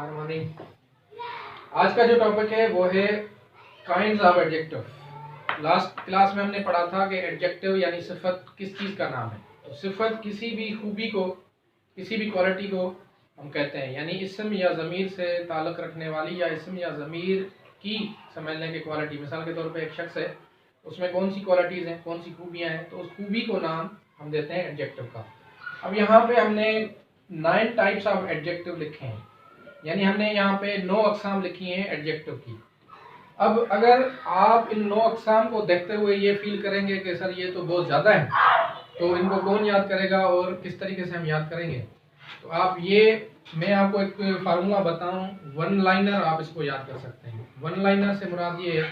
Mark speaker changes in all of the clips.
Speaker 1: Good morning. आज का जो टॉपिक है वो है kinds of adjective. Last class में हमने पढ़ा था कि एडजेक्टिव यानी सिफत किस चीज़ का नाम है। तो सिफत किसी भी खूबी को, किसी भी क्वालिटी को हम कहते हैं, यानी इसम या ज़मीर से ताल्लुक़ रखने वाली या इसम या ज़मीर की समझने की क्वालिटी। मिसाल के तौर पे एक शख्स है, उसमें कौन सी क्वालिटीज़ हैं, कौन सी खूबियाँ हैं, तो उस खूबी को नाम हम देते हैं एडजेक्टिव का। अब यहाँ पे हमने 9 टाइप्स ऑफ एडजेक्टिव लिखे हैं, यानी हमने यहाँ पे 9 अक़साम लिखी हैं एडजेक्टिव की। अब अगर आप इन 9 अक़साम को देखते हुए ये फील करेंगे कि सर ये तो बहुत ज़्यादा है, तो इनको कौन याद करेगा और किस तरीके से हम याद करेंगे, तो आप मैं आपको एक फार्मूला बताऊं, वन लाइनर आप इसको याद कर सकते हैं। वन लाइनर से मुराद ये है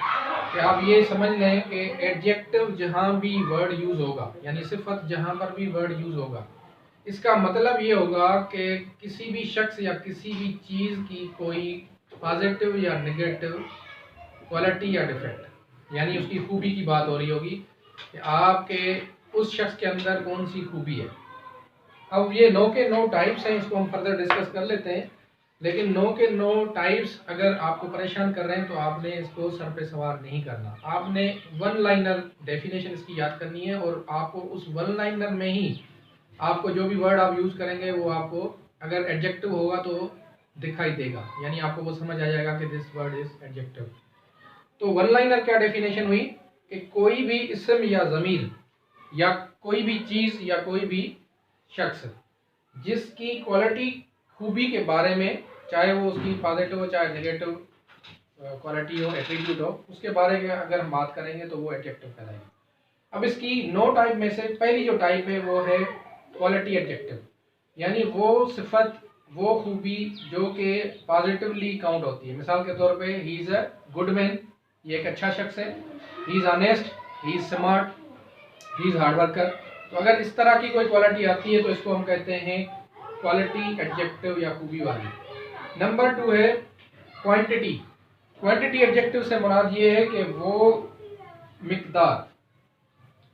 Speaker 1: कि आप ये समझ लें कि एडजेक्टिव जहाँ भी वर्ड यूज़ होगा, यानी सिफत जहाँ पर भी वर्ड यूज़ होगा, इसका मतलब ये होगा कि किसी भी शख्स या किसी भी चीज़ की कोई पॉजिटिव या नेगेटिव क्वालिटी या डिफेक्ट, यानी उसकी खूबी की बात हो रही होगी कि आपके उस शख्स के अंदर कौन सी खूबी है। अब ये 9 के 9 टाइप्स हैं, इसको हम फर्दर डिस्कस कर लेते हैं। लेकिन 9 के 9 टाइप्स अगर आपको परेशान कर रहे हैं तो आपने इसको सर पे सवार नहीं करना। आपने वन लाइनर डेफिनेशन इसकी याद करनी है और आपको उस वन लाइनर में ही आपको जो भी वर्ड आप यूज़ करेंगे वो आपको अगर एडजेक्टिव होगा तो दिखाई देगा, यानी आपको वो समझ आ जाएगा कि दिस वर्ड इज एडजेक्टिव। तो वन लाइनर क्या डेफिनेशन हुई कि कोई भी इसम या ज़मीर या कोई भी चीज़ या कोई भी शख्स जिसकी क्वालिटी खूबी के बारे में, चाहे वो उसकी पॉजिटिव हो चाहे नेगेटिव क्वालिटी हो, एट्रीब्यूट हो, उसके बारे में अगर हम बात करेंगे तो वो एडजेक्टिव कहलाएगा। अब इसकी 9 टाइप में से पहली जो टाइप है वो है क्वालिटी एडजेक्टिव, यानी वो सिफत, वो खूबी जो कि पॉजिटिवली काउंट होती है। मिसाल के तौर पे he is a good man, ये एक अच्छा शख्स है। He is honest, he is smart, he is hard worker. तो अगर इस तरह की कोई क्वालिटी आती है तो इसको हम कहते हैं क्वालिटी एडजेक्टिव या खूबी वाली। नंबर 2 है क्वांटिटी। क्वांटिटी एडजेक्टिव से मुराद ये है कि वो मिकदार,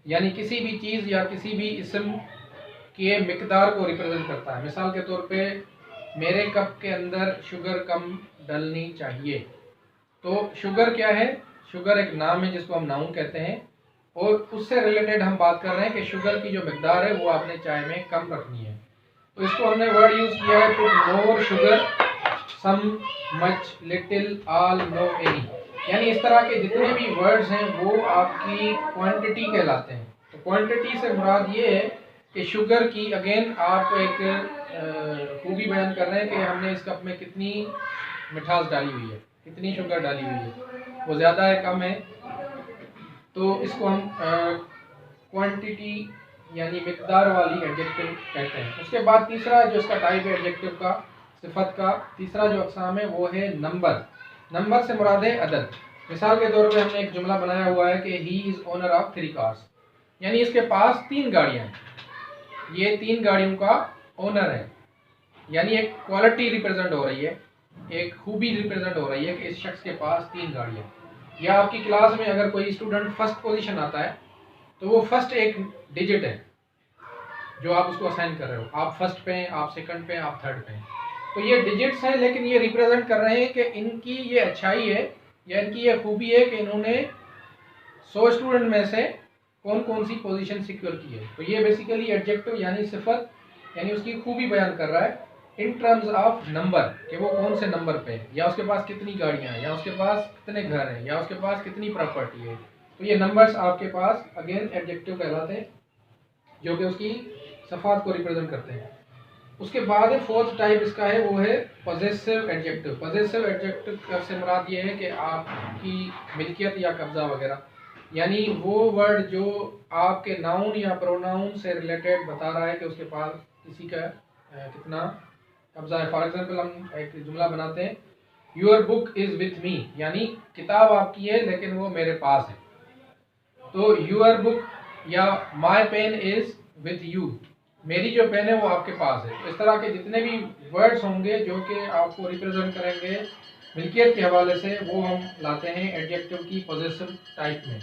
Speaker 1: यानी किसी भी चीज़ या किसी भी इसम के मिकदार को रिप्रेजेंट करता है। मिसाल के तौर पे मेरे कप के अंदर शुगर कम डलनी चाहिए। तो शुगर क्या है? शुगर एक नाम है जिसको हम नाउन कहते हैं, और उससे रिलेटेड हम बात कर रहे हैं कि शुगर की जो मिकदार है वो आपने चाय में कम रखनी है। तो इसको हमने वर्ड यूज़ किया है put more sugar, some, much, little, all, no, any. यानी इस तरह के जितने भी वर्ड्स हैं वो आपकी क्वांटिटी कहलाते हैं। तो क्वांटिटी से मुराद ये है कि शुगर की, अगेन आप एक खूबी बयान कर रहे हैं कि हमने इस कप में कितनी मिठास डाली हुई है, कितनी शुगर डाली हुई है, वो ज़्यादा है कम है, तो इसको हम क्वांटिटी यानी मिकदार वाली एडजेक्टिव कहते हैं। उसके बाद तीसरा जो इसका टाइप है एडजेक्टिव का, सिफत का तीसरा जो अक़साम है वो है नंबर। नंबर से मुराद है अदद। मिसाल के तौर पे हमने एक जुमला बनाया हुआ है कि he is owner of 3 cars, यानी इसके पास 3 गाड़ियाँ हैं, ये 3 गाड़ियों का ओनर है। यानी एक क्वालिटी रिप्रेजेंट हो रही है, एक खूबी रिप्रेजेंट हो रही है कि इस शख्स के पास 3 गाड़ियाँ। या आपकी क्लास में अगर कोई स्टूडेंट फर्स्ट पोजीशन आता है तो वो फर्स्ट एक डिजिट है जो आप उसको असाइन कर रहे हो। आप फर्स्ट पे हैं, आप सेकंड पे हैं, आप थर्ड पे हैं, तो ये डिजिट्स हैं, लेकिन ये रिप्रेजेंट कर रहे हैं कि इनकी ये अच्छाई है या इनकी ये खूबी है कि इन्होंने 100 स्टूडेंट में से कौन कौन सी पोजीशन सिक्योर की है। तो ये बेसिकली एडजेक्टिव यानी सिफत यानी उसकी खूबी बयान कर रहा है इन टर्म्स ऑफ नंबर, कि वो कौन से नंबर पे है, या उसके पास कितनी गाड़ियाँ हैं, या उसके पास कितने घर हैं, या उसके पास कितनी प्रॉपर्टी है। तो ये नंबर्स आपके पास अगेन एडजेक्टिव कहलाते हैं जो कि उसकी सफ़ात को रिप्रेजेंट करते हैं। उसके बाद है फोर्थ टाइप इसका है, वो है पॉजेसिव एडजेक्टिव। पॉजेसिव एडजेक्टिव से मुराद ये है कि आपकी मिल्कियत या कब्जा वगैरह, यानी वो वर्ड जो आपके नाउन या प्रोनाउन से रिलेटेड बता रहा है कि उसके पास किसी का कितना कब्जा है। फॉर एग्जांपल हम एक जुमला बनाते हैं, your book is with me, यानी किताब आपकी है लेकिन वो मेरे पास है। तो योर बुक या my pen is with you, मेरी जो पेन है वो आपके पास है। तो इस तरह के जितने भी वर्ड्स होंगे जो कि आपको रिप्रेजेंट करेंगे मिल्कियत के हवाले से, वो हम लाते हैं एडजेक्टिव की पॉजेसिव टाइप में।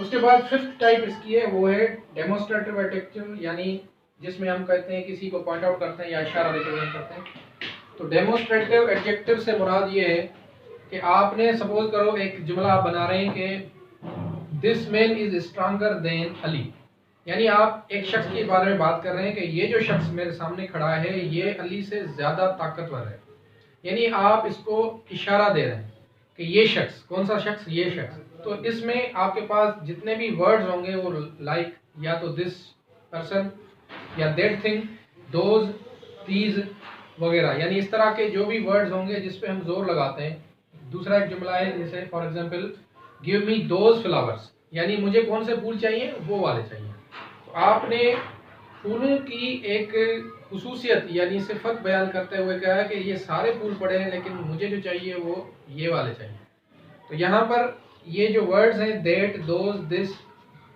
Speaker 1: उसके बाद फिफ्थ टाइप इसकी है, वो है डेमोन्स्ट्रेटिव एडजेक्टिव, यानी जिसमें हम कहते हैं किसी को पॉइंट आउट करते हैं या इशारा रिप्रेजेंट करते हैं। तो डेमोस्ट्रेटिव एडजेक्टिव से मुराद ये है कि आपने सपोज करो एक जुमला आप बना रहे हैं कि this man is stronger then Ali, यानी आप एक शख्स के बारे में बात कर रहे हैं कि ये जो शख्स मेरे सामने खड़ा है ये अली से ज़्यादा ताकतवर है, यानी आप इसको इशारा दे रहे हैं कि ये शख्स, कौन सा शख्स, ये शख्स। तो इसमें आपके पास जितने भी वर्ड्स होंगे वो लाइक या तो दिस पर्सन या दैट थिंग, दोज, दीज वगैरह, यानी इस तरह के जो भी वर्ड्स होंगे जिस पे हम जोर लगाते हैं। दूसरा एक जुमला है जैसे for example give me those flowers, यानी मुझे कौन से फूल चाहिए, वो वाले चाहिए। तो आपने फूलों की एक खुसूसियत यानी सिफत बयान करते हुए कहा है कि ये सारे फूल पड़े हैं लेकिन मुझे जो चाहिए वो ये वाले चाहिए। तो यहाँ पर ये जो वर्ड्स हैं दैट, दोज, दिस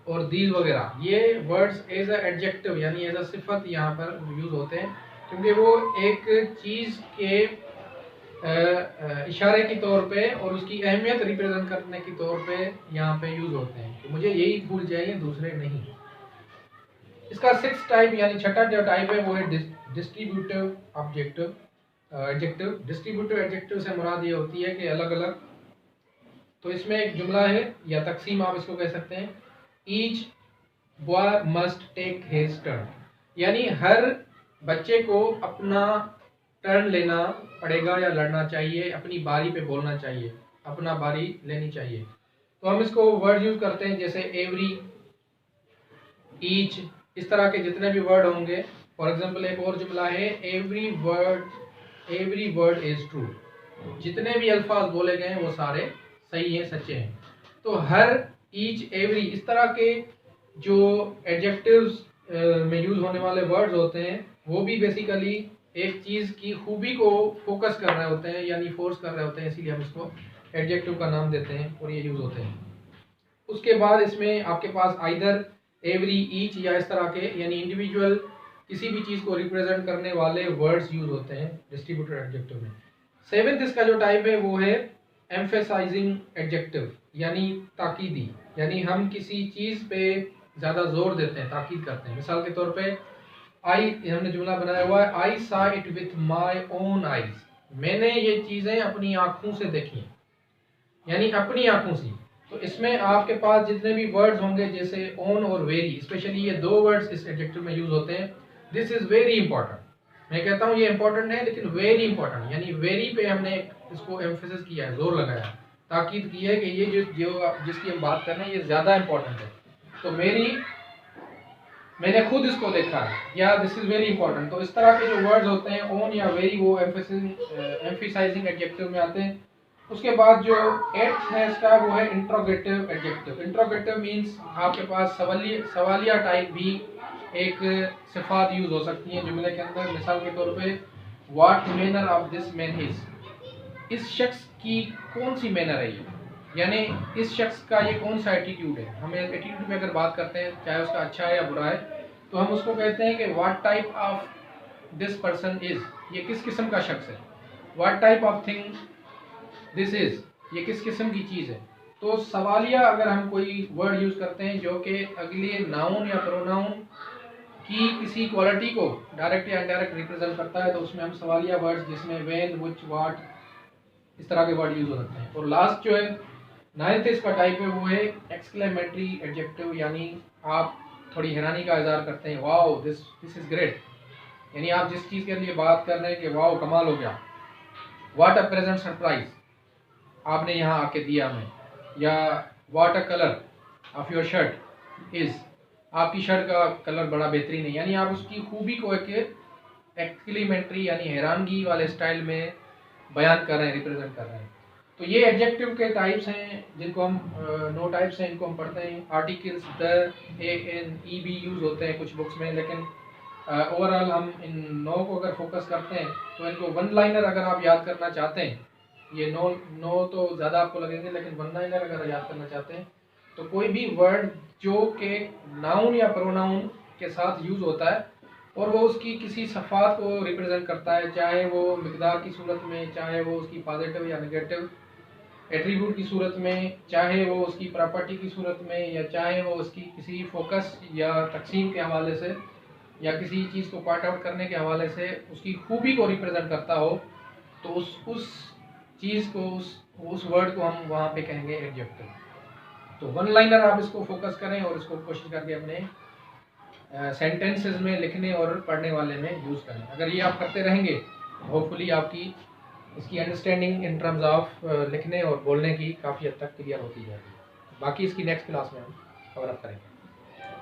Speaker 1: और दीज वगैरह, ये वर्ड्स एज अ एडजेक्टिव यानी एज अ सिफत यहाँ पर यूज़ होते हैं, क्योंकि वो एक चीज़ के इशारे के तौर पे और उसकी अहमियत रिप्रेजेंट करने के तौर पे यहाँ पे यूज़ होते हैं कि मुझे यही फूल चाहिए, दूसरे नहीं। इसका सिक्स टाइप यानी छठा जो टाइप है वो है डिस्ट्रीब्यूटिव एडजेक्टिव। डिस्ट्रीब्यूटिव एडजेक्टिव से मुराद ये होती है कि अलग अलग, तो इसमें एक जुमला है या तकसीम आप इसको कह सकते हैं, each boy must take his turn, यानी हर बच्चे को अपना टर्न लेना पड़ेगा या लड़ना चाहिए, अपनी बारी पे बोलना चाहिए, अपना बारी लेनी चाहिए। तो हम इसको वर्ड यूज करते हैं जैसे एवरी, ईच, इस तरह के जितने भी वर्ड होंगे। फॉर एग्जांपल एक और जुमला है एवरी वर्ड इज ट्रू, जितने भी अल्फाज बोले गए हैं वो सारे सही हैं, सच्चे हैं। तो हर, ईच, एवरी, इस तरह के जो एडजेक्टिव्स में यूज होने वाले वर्ड्स होते हैं वो भी बेसिकली एक चीज़ की खूबी को फोकस कर रहे होते हैं यानी फोर्स कर रहे होते हैं, इसीलिए हम इसको एडजेक्टिव का नाम देते हैं और ये यूज होते हैं। उसके बाद इसमें आपके पास आइदर, एवरी, ईच या इस तरह के यानी इंडिविजुअल किसी भी चीज़ को रिप्रेजेंट करने वाले वर्ड्स यूज होते हैं डिस्ट्रीब्यूटेड एडजेक्टिव में। सेवेंथ इसका जो टाइप है वो है एम्फेसाइजिंग एडजेक्टिव यानी ताकीदी, यानी हम किसी चीज़ पे ज़्यादा जोर देते हैं, ताकीद करते हैं। मिसाल के तौर पे आई, हमने जुमला बनाया हुआ है आई सा it with my own eyes, मैंने ये चीज़ें अपनी आँखों से देखी हैं, यानी अपनी आँखों से। तो इसमें आपके पास जितने भी वर्ड्स होंगे जैसे ओन और वेरी, स्पेशली ये दो वर्ड्स इस एडजेक्टिव में यूज होते हैं। दिस इज वेरी इंपॉर्टेंट, मैं कहता हूँ ये इंपॉर्टेंट है लेकिन वेरी इंपॉर्टेंट, यानी वेरी पे हमने इसको एम्फेसिस किया है, जोर लगाया, ताकीद की है कि ये जो जिसकी हम बात कर रहे हैं ये ज़्यादा इंपॉर्टेंट है। तो मेरी, मैंने खुद इसको देखा है, या दिस इज वेरी इंपॉर्टेंट। तो इस तरह के जो वर्ड्स होते हैं ओन या वेरी वो एम्फेसाइजिंग एडजेक्टिव में आते हैं। उसके बाद जो एट्थ है इसका वो है इंट्रोगेटिव एडजेक्टिव। इंट्रोगेटिव मींस आपके पास सवालिया टाइप भी एक सिफात यूज हो सकती हैं जुमले के अंदर। मिसाल के तौर पे what manner of this man is, इस शख्स की कौन सी मैनर है ये, यानी इस शख्स का ये कौन सा एटीट्यूड है। हम एटीट्यूड में अगर बात करते हैं चाहे उसका अच्छा है या बुरा है तो हम उसको कहते हैं कि what type of this person is, ये किस किस्म का शख्स है। What type of thing this is, ये किस किस्म की चीज़ है। तो सवालिया अगर हम कोई वर्ड यूज़ करते हैं जो कि अगले नाउन या प्रोनाउन की किसी क्वालिटी को डायरेक्ट या इनडायरेक्ट रिप्रेजेंट करता है तो उसमें हम सवालिया वर्ड्स जिसमें व्हेन, व्हिच, व्हाट, इस तरह के वर्ड यूज हो सकते हैं। और लास्ट जो है नाइन्थ इसका टाइप है वो है एक्सक्लेमेटरी एडजेक्टिव, यानी आप थोड़ी हैरानी का इजहार करते हैं, वाओ दिस इज ग्रेट, यानी आप जिस चीज़ के लिए बात कर रहे हैं कि वाओ कमाल हो गया। व्हाट अ प्रेजेंट सरप्राइज, आपने यहाँ आके दिया हमें। या what a colour of your shirt is, आपकी शर्ट का कलर बड़ा बेहतरीन है, यानी आप उसकी खूबी को एक एक्सक्लेमेटरी यानी हैरानगी वाले स्टाइल में बयान कर रहे हैं, रिप्रेजेंट कर रहे हैं। तो ये एडजेक्टिव के टाइप्स हैं जिनको हम 9 टाइप्स हैं, इनको हम पढ़ते हैं। आर्टिकल्स द, ए, एन, ई भी यूज़ होते हैं कुछ बुक्स में, लेकिन ओवरऑल हम इन 9 को अगर फोकस करते हैं तो इनको वन लाइनर अगर आप याद करना चाहते हैं, ये 9 तो ज़्यादा आपको लगेंगे, लेकिन वन लाइनर अगर याद करना चाहते हैं तो कोई भी वर्ड जो कि नाउन या प्रोनाउन के साथ यूज़ होता है और वो उसकी किसी सफ़ात को रिप्रेजेंट करता है, चाहे वो मिकदार की सूरत में, चाहे वो उसकी पॉजिटिव या नेगेटिव एट्रीब्यूट की सूरत में, चाहे वो उसकी प्रॉपर्टी की सूरत में, या चाहे वो उसकी किसी फोकस या तकसीम के हवाले से, या किसी चीज़ को पॉइंट आउट करने के हवाले से उसकी खूबी को रिप्रेजेंट करता हो तो उस चीज़ को उस वर्ड को हम वहाँ पे कहेंगे एडजेक्टिव। तो वन लाइनर आप इसको फोकस करें और इसको कोशिश करके अपने सेंटेंसेस में लिखने और पढ़ने वाले में यूज़ करें। अगर ये आप करते रहेंगे होपफुली आपकी इसकी अंडरस्टैंडिंग इन टर्म्स ऑफ लिखने और बोलने की काफ़ी हद तक क्लियर होती जाएगी। बाकी इसकी नेक्स्ट क्लास में हम कवर अप करेंगे।